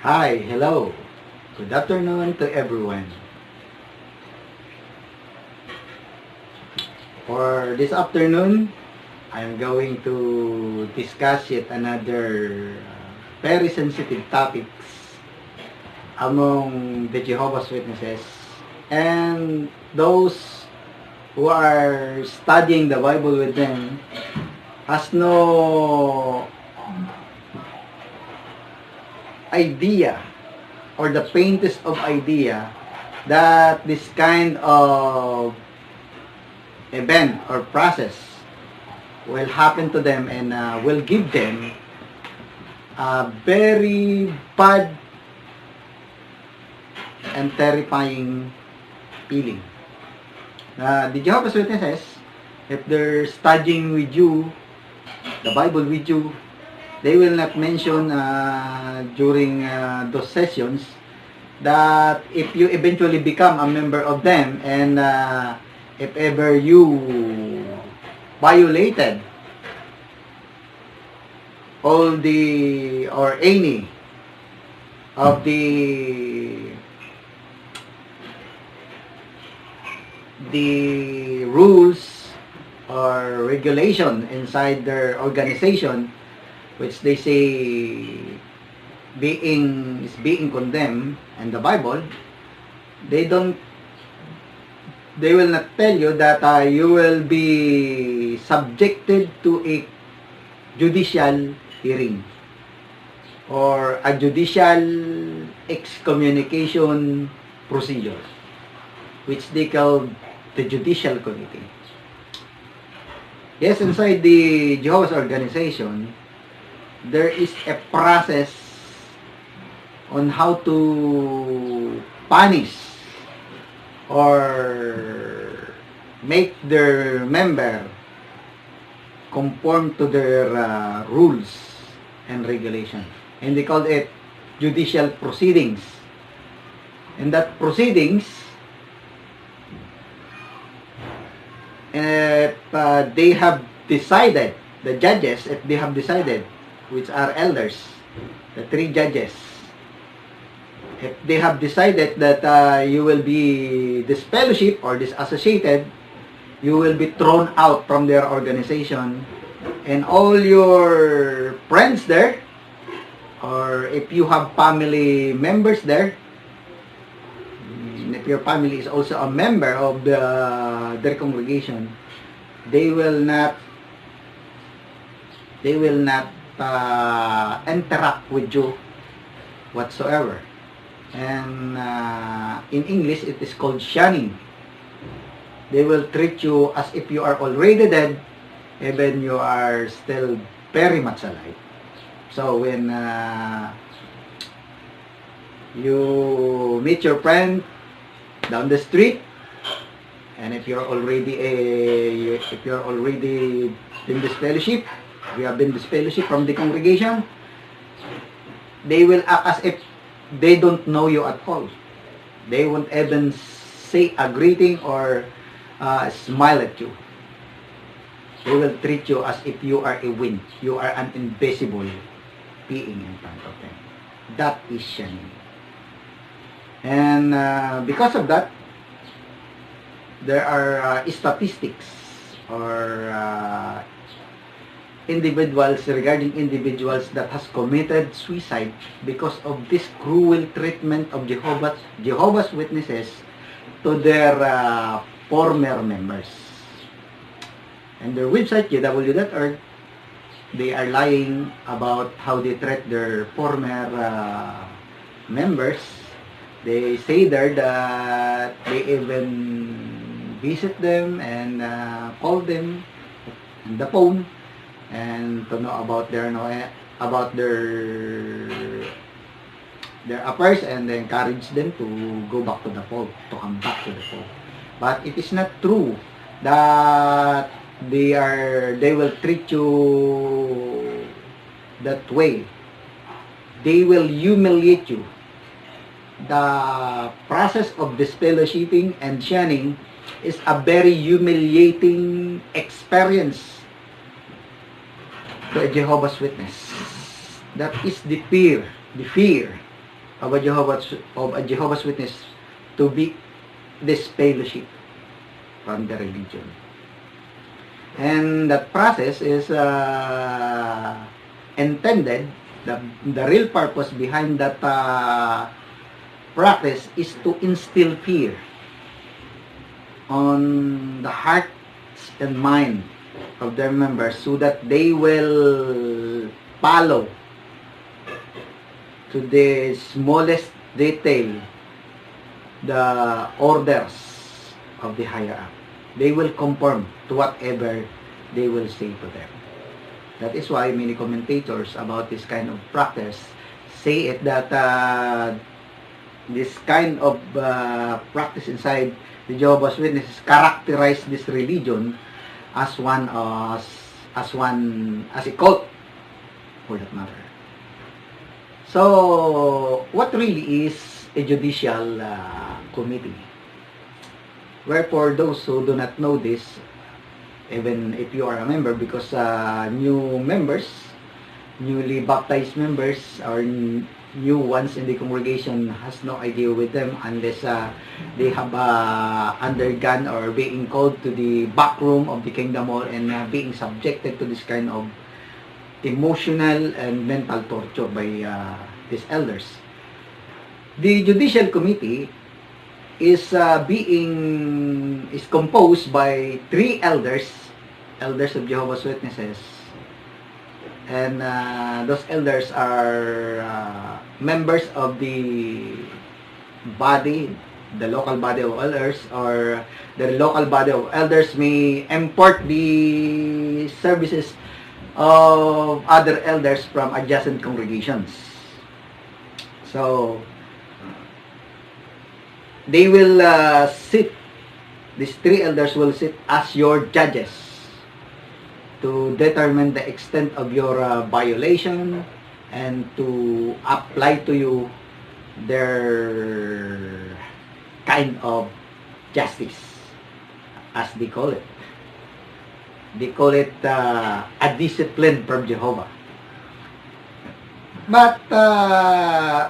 Hi, hello. Good afternoon to everyone. For this afternoon, I'm going to discuss yet another very sensitive topics among the Jehovah's Witnesses and those who are studying the Bible with them has no idea or the faintest of idea that this kind of event or process will happen to them and will give them a very bad and terrifying feeling. The Jehovah's Witnesses, if they're studying with you, the Bible with you, they will not mention during those sessions that if you eventually become a member of them and if ever you violated all the or any of the rules or regulation inside their organization, which they say is being condemned in the Bible, they will not tell you that you will be subjected to a judicial hearing or a judicial excommunication procedure, which they call the Judicial Committee. Yes, inside the Jehovah's organization, there is a process on how to punish or make their member conform to their rules and regulations. And they call it judicial proceedings. In that proceedings, if they have decided, the judges, if they have decided, which are elders, the 3 judges, if they have decided that you will be disfellowship or disassociated, you will be thrown out from their organization, and all your friends there, or if you have family members there, and if your family is also a member of their congregation, they will not interact with you whatsoever. And in English, it is called shunning. They will treat you as if you are already dead, even you are still very much alive. So when you meet your friend down the street, and if you're already in this fellowship, we have been disfellowship from the congregation, they will act as if they don't know you at all. They won't even say a greeting or smile at you. They will treat you as if you are a wind. You are an invisible being in front of them. That is shunning. And because of that, there are statistics or regarding individuals that has committed suicide because of this cruel treatment of Jehovah's Witnesses to their former members. And their website, jw.org, they are lying about how they treat their former members. They say there that they even visit them and call them on the phone and to know about their affairs, and encourage them to go back to the fold, to come back to the fold. But it is not true that they will treat you that way. They will humiliate you. The process of disfellowshipping and shunning is a very humiliating experience to a Jehovah's Witness. That is the fear of a Jehovah's Witness to be disfellowship from the religion. And that process is intended, the real purpose behind that practice is to instill fear on the hearts and mind of their members so that they will follow to the smallest detail the orders of the higher up. They will conform to whatever they will say to them. That is why many commentators about this kind of practice say it that this kind of practice inside the Jehovah's Witnesses characterize this religion as a cult, for that matter. So, what really is a judicial committee? Wherefore, those who do not know this, even if you are a member, because new members, newly baptized members, or new ones in the congregation has no idea with them unless they have undergone or being called to the back room of the Kingdom Hall and being subjected to this kind of emotional and mental torture by these elders. The Judicial Committee is composed by 3 elders of Jehovah's Witnesses, and those elders are members of the body, the local body of elders, or the local body of elders may import the services of other elders from adjacent congregations. So they will sit, these 3 elders will sit as your judges to determine the extent of your violation and to apply to you their kind of justice, as they call it. They call it a discipline from Jehovah. But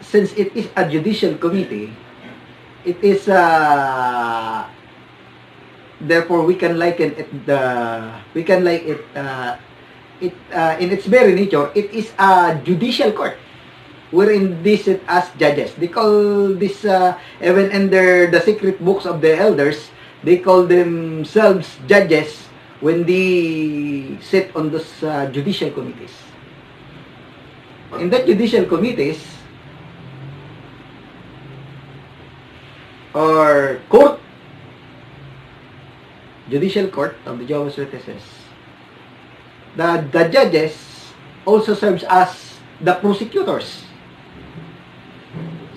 since it is a judicial committee, it is therefore we can liken it in its very nature. It is a judicial court wherein they sit as judges. They call this even in the secret books of the elders, they call themselves judges when they sit on those judicial committees. In that judicial committees or court, judicial court of the Jehovah's Witnesses, the judges also serves as the prosecutors.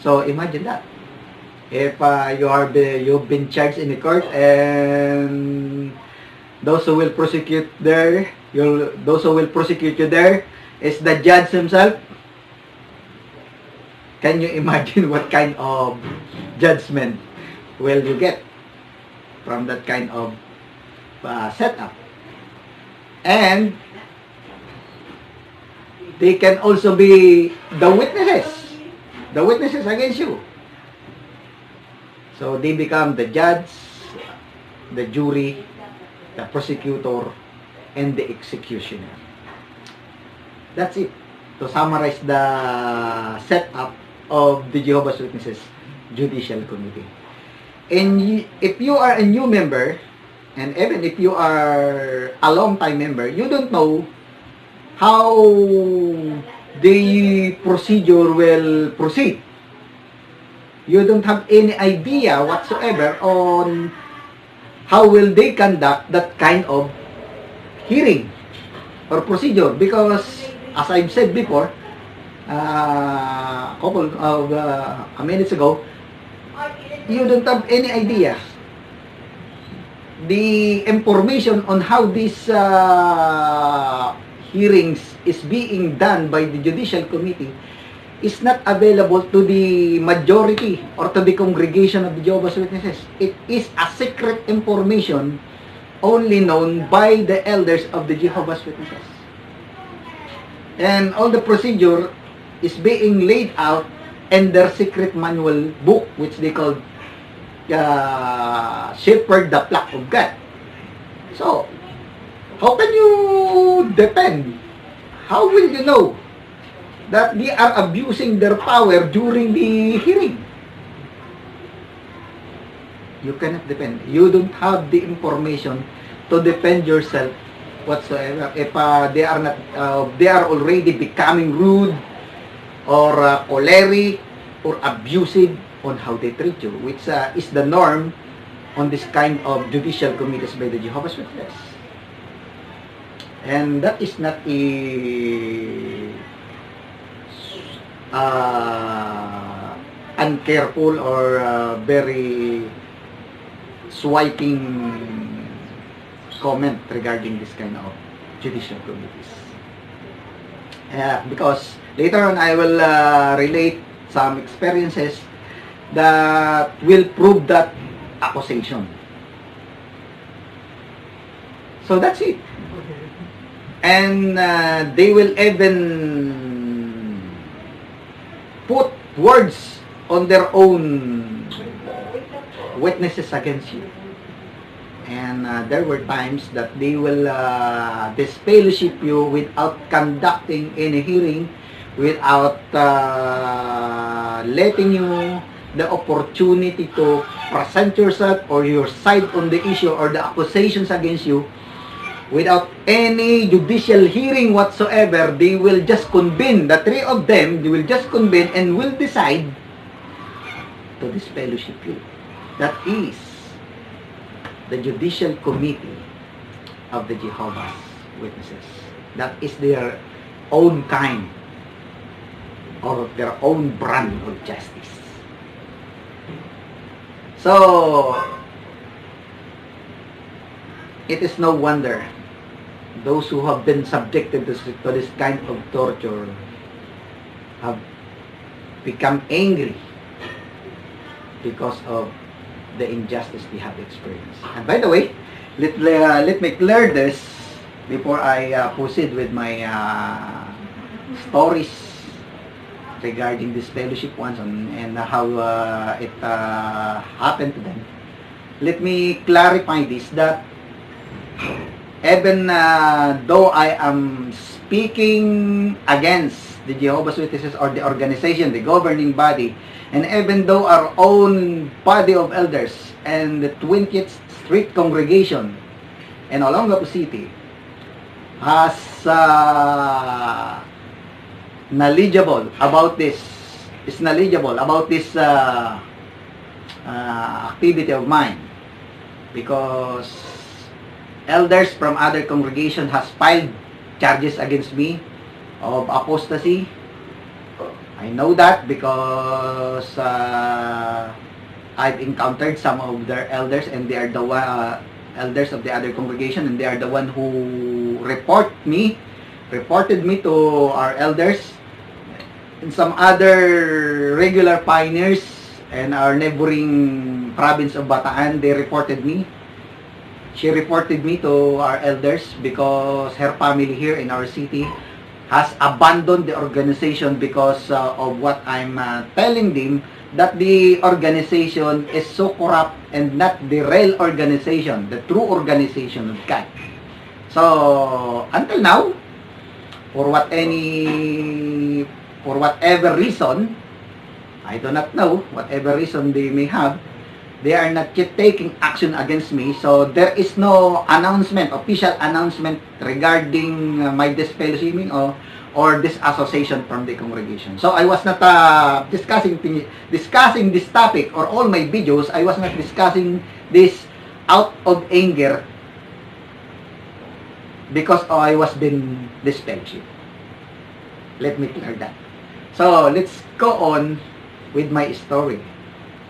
So imagine that. If you've been charged in the court, and those who will prosecute you there is the judge himself. Can you imagine what kind of judgment will you get from that kind of setup? And they can also be the witnesses against you. So they become the judge, the jury, the prosecutor, and the executioner. That's it. To summarize the setup of the Jehovah's Witnesses Judicial Committee. And if you are a new member, and even if you are a long-time member, you don't know how the procedure will proceed. You don't have any idea whatsoever on how will they conduct that kind of hearing or procedure, because as I've said before, a couple of minutes ago, you don't have any idea. The information on how these hearings is being done by the Judicial Committee is not available to the majority or to the congregation of the Jehovah's Witnesses. It is a secret information only known by the elders of the Jehovah's Witnesses. And all the procedure is being laid out and their secret manual book, which they call Shepherd the Flock of God. So, how can you depend? How will you know that they are abusing their power during the hearing? You cannot depend. You don't have the information to defend yourself whatsoever. If they are not, they are already becoming rude or choleric or abusive on how they treat you, which is the norm on this kind of judicial committees by the Jehovah's Witnesses. And that is not a uncareful or very swiping comment regarding this kind of judicial committees. Because later on I will relate some experiences that will prove that accusation. So that's it. And they will even put words on their own witnesses against you. And there were times that they will disfellowship you without conducting any hearing, without letting you the opportunity to present yourself or your side on the issue or the accusations against you. Without any judicial hearing whatsoever, they will just convene, the three of them, they will just convene and will decide to disfellowship you. That is the Judicial Committee of the Jehovah's Witnesses. That is their own kind or their own brand of justice. So, it is no wonder those who have been subjected to this kind of torture have become angry because of the injustice they have experienced. And by the way, let me clear this before I proceed with my stories regarding this fellowship ones and how it happened to them. Let me clarify this, that even though I am speaking against the Jehovah's Witnesses or the organization, the governing body, and even though our own body of elders and the 20th Street Congregation in Olongapo City has knowledgeable about this, activity of mine, because elders from other congregations has filed charges against me of apostasy. I know that because I've encountered some of their elders, and they are the elders of the other congregation, and they are the one who reported me to our elders. And some other regular pioneers and our neighboring province of Bataan, they reported me. She reported me to our elders because her family here in our city has abandoned the organization because of what I'm telling them, that the organization is so corrupt and not the real organization, the true organization of God. So, until now, for whatever reason, I do not know, whatever reason they may have, they are not yet taking action against me. So there is no announcement, official announcement regarding my disfellowshipping or disassociation from the congregation. So I was not discussing this topic, or all my videos, I was not discussing this out of anger because I was being disfellowshipped. Let me clear that. So let's go on with my story.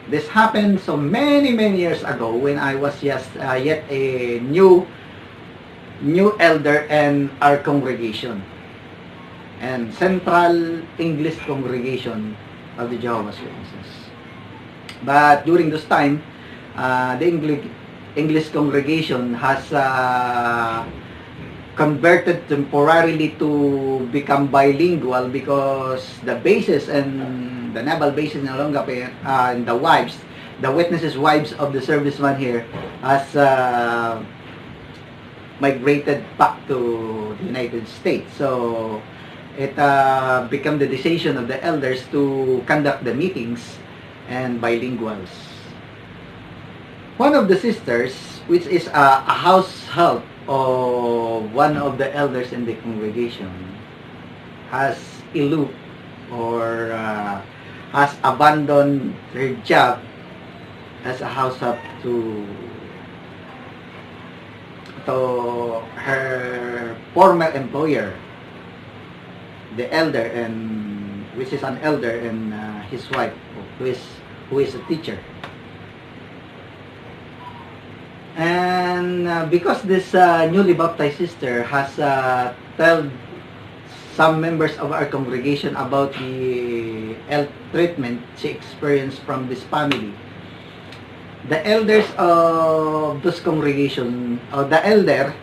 This happened so many years ago when I was just yet a new elder in our congregation, and Central English Congregation of the Jehovah's Witnesses. But during this time, the English congregation has converted temporarily to become bilingual because the basis and the naval base in Olongapo, and the witnesses' wives of the serviceman here has migrated back to the United States. So it became the decision of the elders to conduct the meetings and bilinguals. One of the sisters, which is a house help of one of the elders in the congregation, has eloped or has abandoned her job as a house help to her former employer, the elder, and which is an elder, and his wife, who is a teacher. And because this newly baptized sister has told some members of our congregation about the health treatment she experienced from this family, the elders of this congregation, or the elder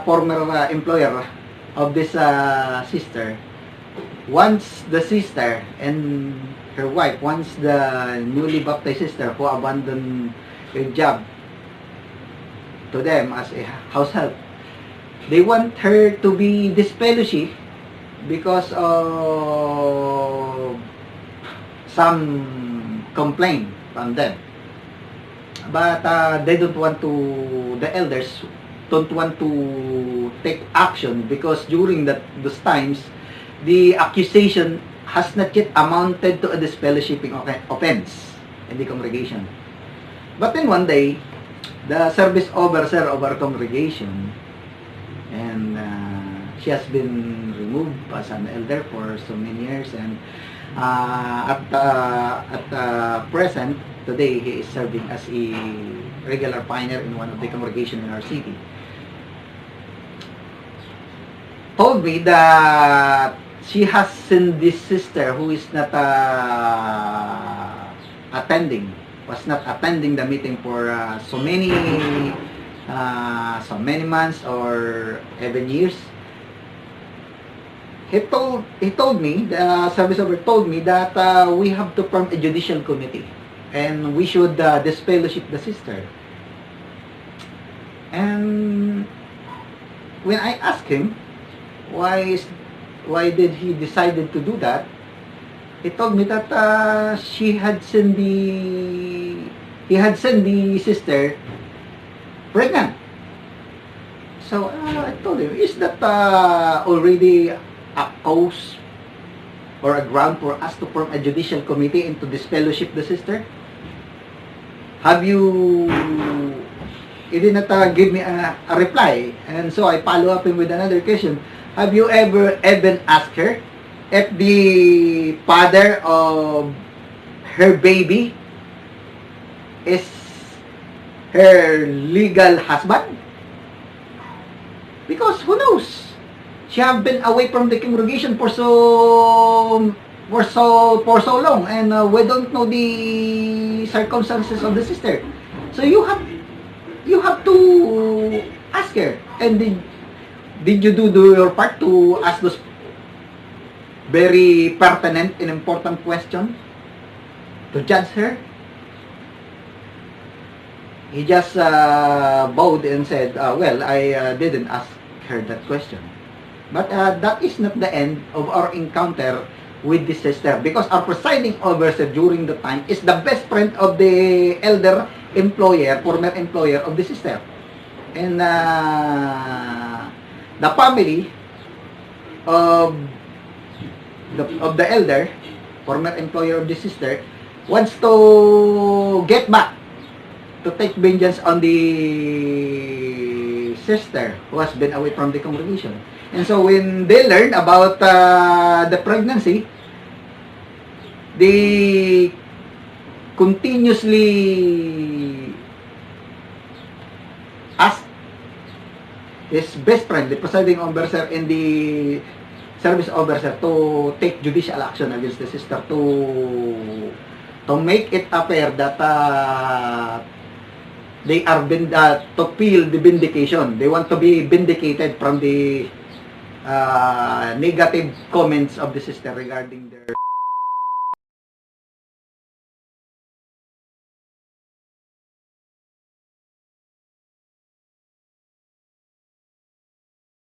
former employer of this sister, wants the sister and her wife, wants the newly baptized sister who abandoned her job to them as a house help, they want her to be disfellowship because of some complaint from them. But they don't want to, the elders don't want to take action because during those times, the accusation has not yet amounted to a disfellowshipping offense in the congregation. But then one day, the service overseer of our congregation, and she has been removed as an elder for so many years, and at present, today, he is serving as a regular pioneer in one of the congregations in our city, told me that she has seen this sister who is not was not attending the meeting for so many months or even years. He told me, the service over told me that we have to form a judicial committee and we should disfellowship the sister. And when I asked him why did he decided to do that, he told me that he had seen the sister pregnant. So I told him, is that already a cause or a ground for us to form a judicial committee and to disfellowship the sister? Have you... He did not give me a reply, and so I follow up him with another question. Have you ever even asked her if the father of her baby is her legal husband? Because who knows? She have been away from the congregation for so long, and we don't know the circumstances of the sister. So you have to ask her. And did you do your part to ask those very pertinent and important question to judge her? He just bowed and said, well, I didn't ask her that question. But that is not the end of our encounter with this sister, because our presiding overseer during the time is the best friend of the elder employer, former employer of the sister. And the family of the elder, former employer of the sister, wants to get back, to take vengeance on the sister who has been away from the congregation. And so when they learned about the pregnancy, they continuously asked his best friend, the presiding officer and the service officer, to take judicial action against the sister to make it appear that they are to feel the vindication. They want to be vindicated from the negative comments of the sister regarding their